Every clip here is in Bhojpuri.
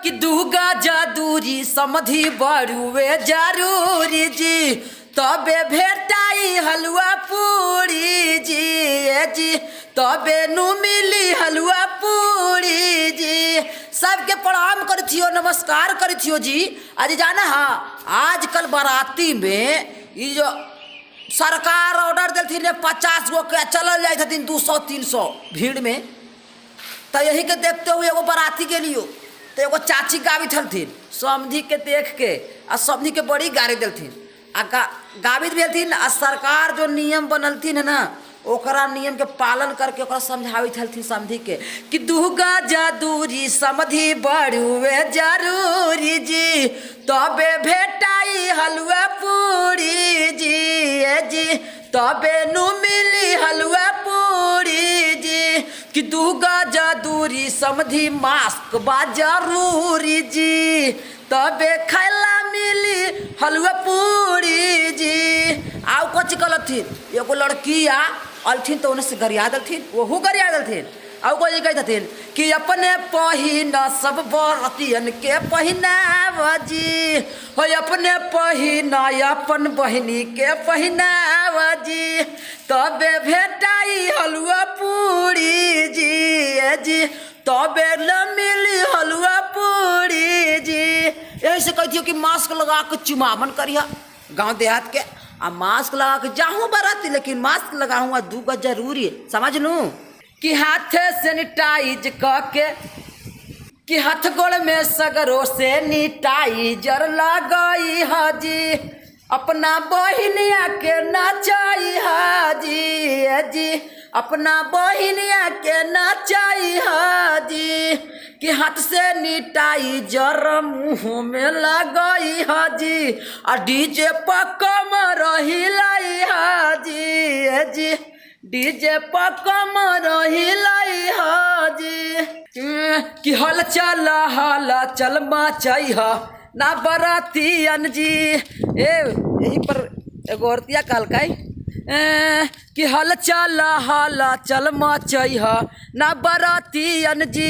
कि दूगा जादूरी समधि बड़ुए जरूरी जी तबे भेटाई हलवा पूरी जी तबे नु मिली हलवा पूरी जी। सबके प्रणाम करथियो नमस्कार करथियो जी। आज जाना हाँ आजकल बाराती में ये जो सरकार ऑर्डर दिलथिन 50 गो के चलल जाए 200-300 भीड़ में तो यही के देखते हुए एगो बाराती के लियो तो एगो चाची गावित हलथिन समधी के देख के आ समधी के बड़ी गाड़ी दिलथिन आ गावित भी हलथिन आ सरकार जो नियम बनलथिन है ना ओकरा नियम के पालन करके ओकरा समझावित हलथिन समधी के कि दूगा जादूरी समधी बड़ुए जरूरी जी तबे भेटाई हलवा पूरी जी तबे नु मिली हलवा पूरी जी कि दूगा जादूरी समधी मास्क बा जरूरी जी तबे खैला मिली हलवा पूरी जी। आउ कथी कहलथिन एगो लड़किया अलथिन तो उन्हें से गरिया दलथिन वहू गरिया दलथिन आउ कोई कहथिन कि अपने पहिना सब बरतियन के पहिनाव जी हो अपने पहिना अपन बहिनी के पहिनाव जी तबे भेटाई हलवा पूरी जी तबे न मिली हलवा पूरी जी। यही से कहती हो कि मास्क लगा के चुमावन करिया गांव देहात के आ मास्क लगा के जाऊँ बाराती लेकिन मास्क लगाऊंगा 2 गज जरूरी है समझ लूँ कि हाथे सैनिटाइज करके कि हाथ गोड़ में सगरों से सैनिटाइजर लगाई हाजी अपना बहिनिया के नचाई हाजी अपना बहिनिया के नचाई हाजी कि हाथ से सैनिटाइजर मुँह में लगाई हाजी आ डीजे पर कमर हिलाई हाजी डीजे पर कमर हिलाई हाजी कि हल चल मचाई हा ना बरातियन जी। यही पर एगो औरतिया कहलकै कि हल चल मचाई हा ना बरातियन जी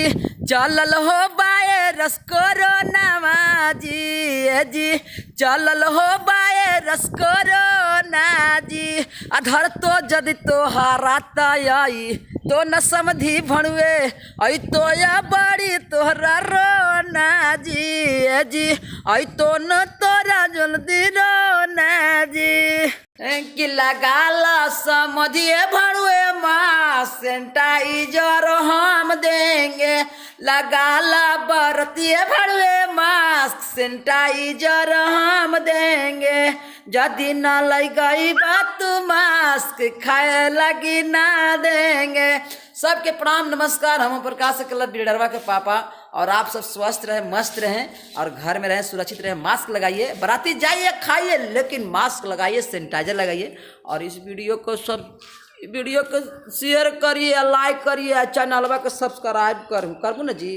चलल हो वायरस कोरोना जी चलल हो वायरस कोरोना जी अधर तो जदि तोहरा आई तो न समधी भणुए आई तो या बड़ी तोहरा रोना जी आई तो न तोरा जल्दी रोना जी कि लगाला समझिए भणुए माँ सैनिटाइजर हम देंगे लगाला बरतिए भणुए मास्क सैनिटाइजर हम देंगे यदि न लगई बात मास्क खाए लगी ना देंगे। सबके प्रणाम नमस्कार। हम प्रकाश क्लब बिल्डरवा के पापा और आप सब स्वस्थ रहें मस्त रहें और घर में रहें सुरक्षित रहें। मास्क लगाइए बाराती जाइए खाइए लेकिन मास्क लगाइए सैनिटाइजर लगाइए और इस वीडियो को शेयर करिए लाइक करिए चैनलवा को सब्सक्राइब करूँ ना जी।